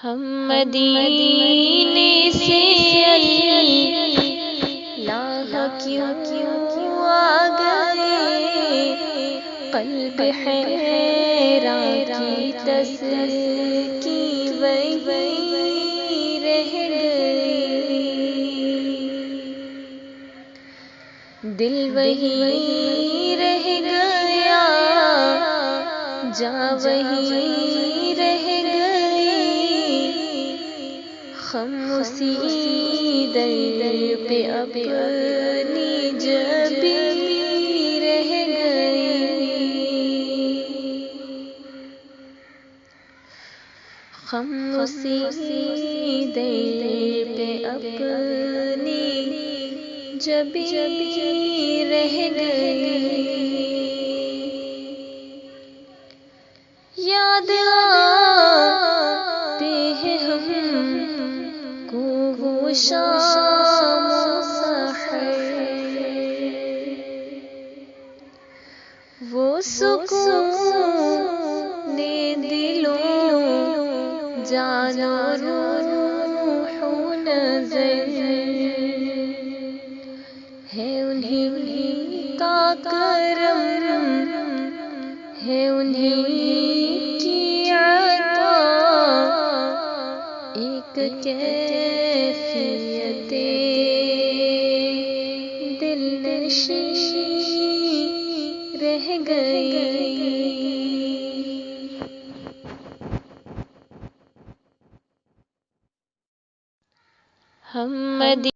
ہم مدینے سے اللہ کیوں آ گئے، قلب حیران کی تسکین وہی رہ گئی، دل وہی رہ گیا، جاں وہی رہ گئی، ہم اسی در پہ اپنی جبی رہ گئی، ہم اسی در پہ اپنی جبی رہ گئی، یاد آتے ہیں ہم کو وہ شام و سحر، وہ سکون دلوں جان و روح و نظر ہے انہیں کا کرم، ہے انہیں کی عطا، ایک